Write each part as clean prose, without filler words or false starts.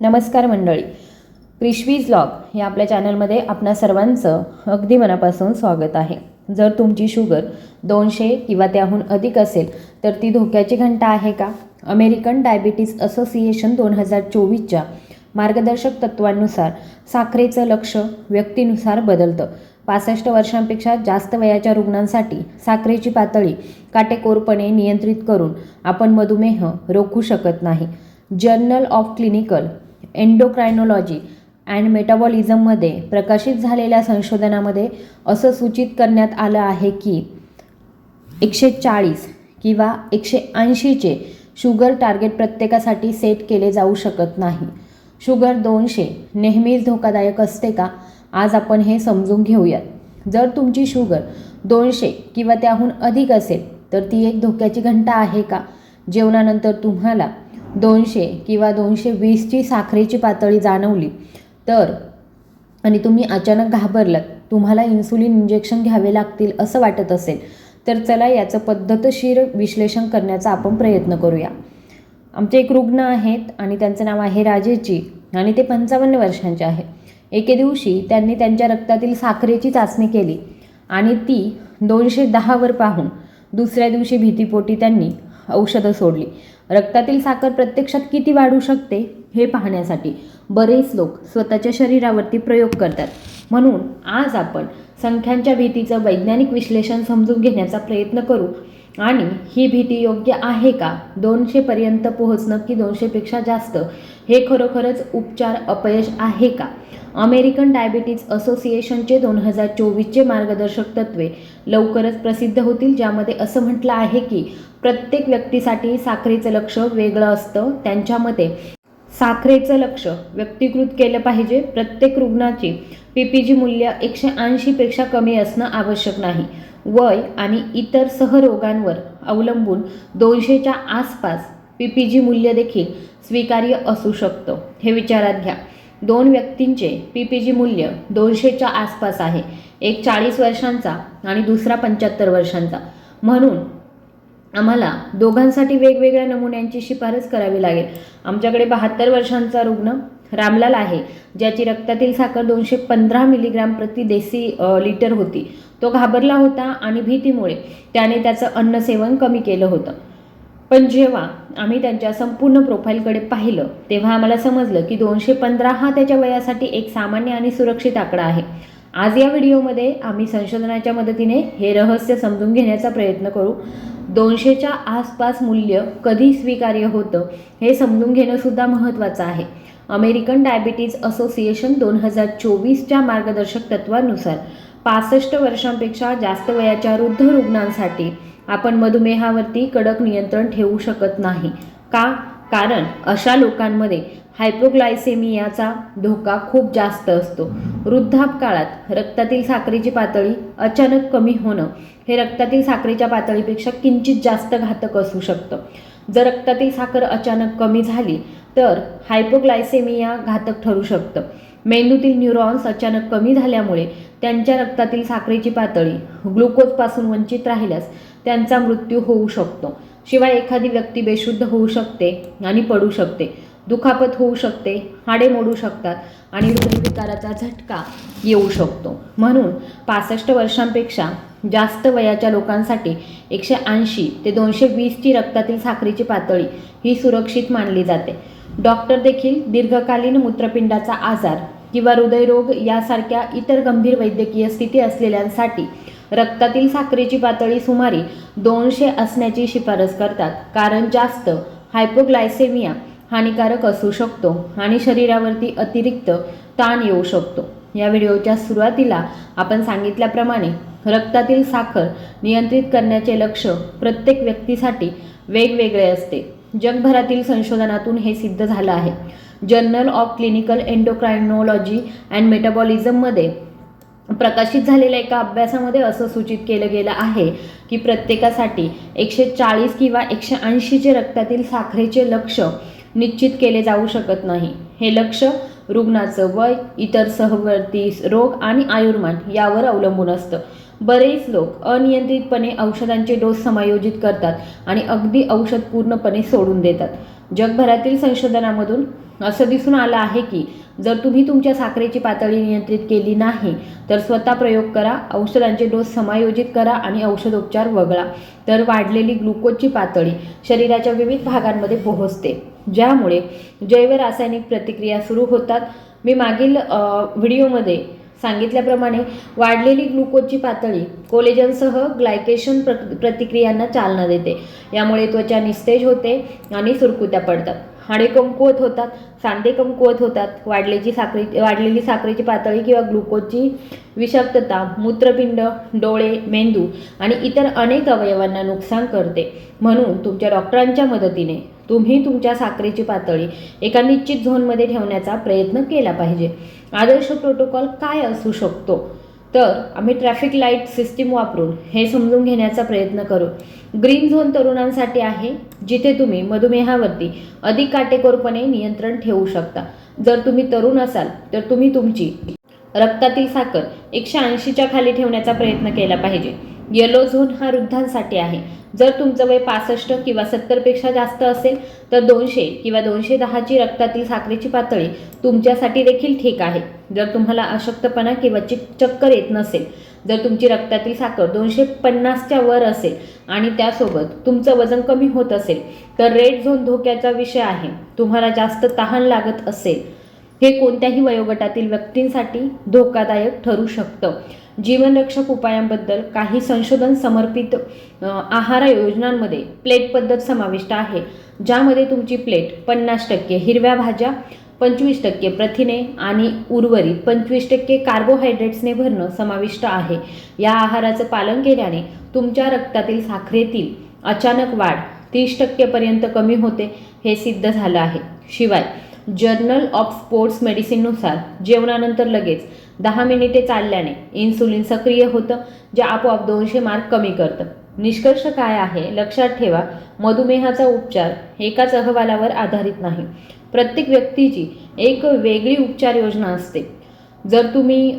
नमस्कार मंडळी, क्रिशवीज व्लॉग या आपल्या चॅनलमध्ये आपणा सर्वांचं अगदी मनापासून स्वागत आहे. जर तुमची शुगर 200 किंवा त्याहून अधिक असेल तर ती धोक्याची घंटा आहे का? अमेरिकन डायबिटीज असोसिएशन 2024च्या मार्गदर्शक तत्वांनुसार साखरेचं लक्ष व्यक्तीनुसार बदलतं. 65 वर्षांपेक्षा जास्त वयाच्या रुग्णांसाठी साखरेची पातळी काटेकोरपणे नियंत्रित करून आपण मधुमेह रोखू शकत नाही. जर्नल ऑफ क्लिनिकल एंडोक्रायनॉलॉजी अँड मेटाबॉलिझममध्ये प्रकाशित झालेल्या संशोधनामध्ये असं सूचित करण्यात आलं आहे की 140 किंवा 180चे शुगर टार्गेट प्रत्येकासाठी सेट केले जाऊ शकत नाही. शुगर 200 नेहमीच धोकादायक असते का? आज आपण हे समजून घेऊयात. जर तुमची शुगर 200 किंवा त्याहून अधिक असेल तर ती एक धोक्याची घंटा आहे का? जेवणानंतर तुम्हाला 200 किंवा 220ची साखरेची पातळी जाणवली तर आणि तुम्ही अचानक घाबरलात, तुम्हाला इन्सुलिन इंजेक्शन घ्यावे लागतील असं वाटत असेल तर चला याचं पद्धतशीर विश्लेषण करण्याचा आपण प्रयत्न करूया. आमचे एक रुग्ण आहेत आणि त्यांचं नाव आहे राजेशजी आणि ते 55 वर्षांचे आहे. एके दिवशी त्यांनी त्यांच्या रक्तातील साखरेची चाचणी केली आणि ती 210वर पाहून दुसऱ्या दिवशी भीतीपोटी त्यांनी औषधं सोडली. रक्तातील साखर प्रत्यक्षात किती वाढू शकते हे पाहण्यासाठी बरेच लोक स्वतःच्या शरीरावरती प्रयोग करतात. म्हणून आज आपण संख्यांच्या भीतीचं वैज्ञानिक विश्लेषण समजून घेण्याचा प्रयत्न करू आणि ही भीती योग्य आहे का? 200 पर्यंत पोहोचणं की 200पेक्षा जास्त हे खरोखरच उपचार अपयश आहे का? अमेरिकन डायबिटीज असोसिएशनचे 2024चे मार्गदर्शक तत्वे लवकरच प्रसिद्ध होतील, ज्यामध्ये असं म्हटलं आहे की प्रत्येक व्यक्तीसाठी साखरेचं लक्ष वेगळं असतं. त्यांच्या मते साखरेचं लक्ष व्यक्तिकृत केलं पाहिजे. प्रत्येक रुग्णाची PPG मूल्य 180पेक्षा कमी असणं आवश्यक नाही. वय आणि इतर सहरोगांवर अवलंबून 200च्या आसपास PPG मूल्य देखील स्वीकार्य असू शकतं. हे विचारात घ्या. 2 व्यक्तींचे PPG मूल्य 200च्या आसपास आहे. एक 40 वर्षांचा आणि दुसरा 75 वर्षांचा. म्हणून आम्हाला दोघांसाठी वेगवेगळ्या नमुन्यांची शिफारस करावी लागेल. आमच्याकडे 72 वर्षांचा रुग्ण रामलाल आहे, ज्याची रक्तातील साखर 215 मिलीग्राम प्रति डेसिलिटर होती. तो घाबरला होता आणि भीतीमुळे त्याने त्याचं अन्नसेवन कमी केलं होतं. पण जेव्हा आम्ही त्यांच्या संपूर्ण प्रोफाईलकडे पाहिलं तेव्हा आम्हाला समजलं की 215 हा त्याच्या वयासाठी एक सामान्य आणि सुरक्षित आकडा आहे. आज या व्हिडिओमध्ये आम्ही संशोधनाच्या मदतीने हे रहस्य समजून घेण्याचा प्रयत्न करू. 200च्या आसपास मूल्य कधी स्वीकार्य होतं हे समजून घेणं सुद्धा महत्त्वाचं आहे. अमेरिकन डायबिटीज असोसिएशन 2024च्या मार्गदर्शक तत्वांनुसार 65 वर्षांपेक्षा जास्त वयाच्या वृद्ध रुग्णांसाठी आपण मधुमेहावरती कडक नियंत्रण ठेवू शकत नाही. का? कारण अशा लोकांमध्ये हायपोग्लायसेमियाचा धोका खूप जास्त असतो. वृद्धापकाळात रक्तातील साखरेची पातळी अचानक कमी होणं हे रक्तातील साखरेच्या पातळीपेक्षा किंचित जास्त घातक असू शकतं. जर रक्तातील साखर अचानक कमी झाली तर हायपोग्लायसेमिया घातक ठरू शकतं. मेंदूतील न्यूरॉन्स अचानक कमी झाल्यामुळे त्यांच्या रक्तातील साखरेची पातळी ग्लुकोजपासून वंचित राहिल्यास त्यांचा मृत्यू होऊ शकतो. शिवाय एखादी व्यक्ती बेशुद्ध होऊ शकते आणि पडू शकते. दुखापत होऊ शकते, हाडे मोडू शकतात आणि हृदयविकाराचा झटका येऊ शकतो. म्हणून 65 वर्षांपेक्षा जास्त वयाच्या लोकांसाठी 180 ते 220ची रक्तातील साखरेची पातळी ही सुरक्षित मानली जाते. डॉक्टर देखील दीर्घकालीन मूत्रपिंडाचा आजार किंवा हृदयरोग यासारख्या इतर गंभीर वैद्यकीय स्थिती असलेल्यांसाठी रक्तातील साखरेची पातळी सुमारे 200 असण्याची शिफारस करतात. कारण जास्त हायपोग्लायसेमिया हानिकारक असू शकतो आणि शरीरावरती अतिरिक्त ताण येऊ शकतो. या व्हिडिओच्या सुरुवातीला आपण सांगितल्याप्रमाणे रक्तातील साखर नियंत्रित करण्याचे लक्ष प्रत्येक व्यक्तीसाठी वेगवेगळे असते. जगभरातील संशोधनातून हे सिद्ध झालं आहे. जर्नल ऑफ क्लिनिकल एंडोक्रायनॉलॉजी अँड मेटाबॉलिझममध्ये प्रकाशित झालेल्या एका अभ्यासामध्ये असं सूचित केलं गेलं आहे की प्रत्येकासाठी 140 किंवा 180चे रक्तातील साखरेचे लक्ष निश्चित केले जाऊ शकत नाही. हे लक्ष रुग्णाचं वय, इतर सहवर्ती रोग आणि आयुर्मान यावर अवलंबून असतं. बरेच लोक अनियंत्रितपणे औषधांचे डोस समायोजित करतात आणि अगदी औषध पूर्णपणे सोडून देतात. जगभरातील संशोधनामधून असं दिसून आलं आहे की जर तुम्ही तुमच्या साखरेची पातळी नियंत्रित केली नाही तर स्वतः प्रयोग करा, औषधांचे डोस समायोजित करा आणि औषधोपचार वगळा, तर वाढलेली ग्लुकोजची पातळी शरीराच्या विविध भागांमध्ये पोहोचते, ज्यामुळे जैवरासायनिक प्रतिक्रिया सुरू होतात. मी मागील व्हिडिओमध्ये सांगितल्याप्रमाणे वाढलेली ग्लुकोजची पातळी कोलेजनसह ग्लायकेशन प्रतिक्रियांना चालना देते. यामुळे त्वचा निस्तेज होते आणि सुरकुत्या पडतात, हाडे कमकुवत होतात, सांधे कमकुवत होतात. वाढलेली साखरेची पातळी किंवा ग्लुकोजची विषाक्तता मूत्रपिंड, डोळे, मेंदू आणि इतर अनेक अवयवांना नुकसान करते. म्हणून तुमच्या डॉक्टरांच्या मदतीने तुम्ही तुमच्या साखरेची पातळी एका निश्चित झोनमध्ये ठेवण्याचा प्रयत्न केला पाहिजे. आदर्श प्रोटोकॉल काय असू शकतो? तर आम्ही ट्रॅफिक लाईट सिस्टीम वापरून हे समजून घेण्याचा प्रयत्न करू. ग्रीन झोन तरुणांसाठी आहे, जिथे तुम्ही मधुमेहावरती अधिक काटेकोरपणे नियंत्रण ठेवू शकता. जर तुम्ही तरुण असाल तर तुम्ही तुमची रक्तातील साखर 180च्या खाली ठेवण्याचा प्रयत्न केला पाहिजे. येलो झोन हा वृद्धांसाठी आहे. जर तुमचं वय 65 किंवा 70पेक्षा जास्त असेल तर 200 किंवा 210ची रक्तातील साखरेची पातळी तुमच्यासाठी देखील ठीक आहे. जर तुम्हाला अशक्तपणा किंवा चक्कर येत नसेल, जर तुमची रक्तातील साखर 250च्या वर असेल आणि त्यासोबत तुमचं वजन कमी होत असेल तर रेड झोन धोक्याचा विषय आहे. तुम्हाला जास्त तहान लागत असेल, हे कोणत्याही वयोगटातील व्यक्तींसाठी धोकादायक ठरू शकतं. जीवनरक्षक उपायांबद्दल काही संशोधन समर्पित आहार योजनांमध्ये प्लेट पद्धत समाविष्ट आहे, ज्यामध्ये तुमची प्लेट 50% हिरव्या भाज्या, 25% प्रथिने आणि उर्वरित 25% कार्बोहायड्रेट्सने भरणं समाविष्ट आहे. या आहाराचं पालन केल्याने तुमच्या रक्तातील साखरेतील अचानक वाढ 30% पर्यंत कमी होते, हे सिद्ध झालं आहे. शिवाय जर्नल ऑफ स्पोर्ट्स मेडिसिननुसार जेवणानंतर लगेच 10 मिनिटे चालल्याने इन्सुलिन सक्रिय होतं, जे आपोआप 200 मार्क कमी करतं. निष्कर्ष काय आहे? लक्षात ठेवा, मधुमेहाचा उपचार एकाच अहवालावर आधारित नाही. प्रत्येक व्यक्तीची एक वेगळी उपचार योजना असते. जर तुम्ही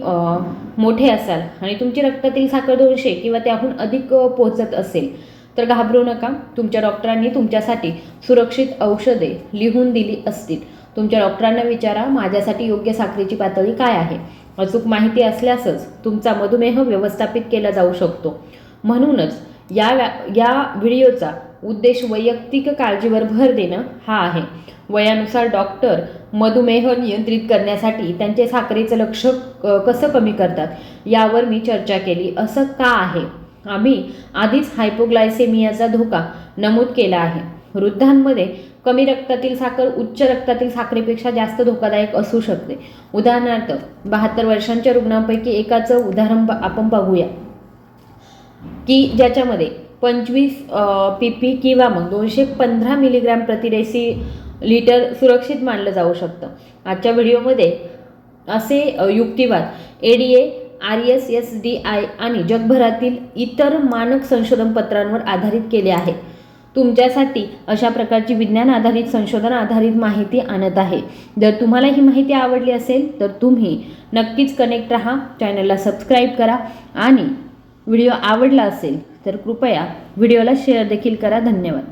मोठे असाल आणि तुमची रक्तातील साखर 200 किंवा त्याहून अधिक पोहोचत असेल तर घाबरू नका. तुमच्या डॉक्टरांनी तुमच्यासाठी सुरक्षित औषधे लिहून दिली असतील. तुमच्या डॉक्टरांना विचारा, माझ्यासाठी योग्य साखरेची पातळी काय आहे. अचूक माहिती असल्यासच तुमचा मधुमेह व्यवस्थापित केला जाऊ शकतो. म्हणूनच या व्हिडिओचा उद्देश वैयक्तिक काळजीवर भर देणं हा आहे. वयानुसार डॉक्टर मधुमेह नियंत्रित करण्यासाठी त्यांचे साखरेचं लक्ष कसं कमी करतात यावर मी चर्चा केली. असं का आहे? आम्ही आधीच हायपोग्लायसेमियाचा धोका नमूद केला आहे. वृद्धांमध्ये कमी रक्तातील साखर उच्च रक्तातील साखरेपेक्षा जास्त धोकादायक असू शकते. उदाहरणार्थ 72 वर्षांच्या रुग्णांपैकी एकाचं उदाहरण आपण बघूया की ज्याच्यामध्ये 25 PP किंवा मग 215 मिलीग्रॅम प्रति डेसिलिटर सुरक्षित मानलं जाऊ शकतं. आजच्या व्हिडिओमध्ये असे युक्तिवाद ADA, RSSDI आणि जगभरातील इतर मानक संशोधन पत्रांवर आधारित केले आहेत. तुमच्यासाठी अशा प्रकारची विज्ञान आधारित संशोधन आधारित माहिती आणत आहे. जर तुम्हाला ही माहिती आवडली असेल तर तुम्ही नक्कीच कनेक्ट राहा, चॅनलला सबस्क्राईब करा आणि व्हिडिओ आवडला असेल तर कृपया व्हिडिओला शेअर देखील करा. धन्यवाद.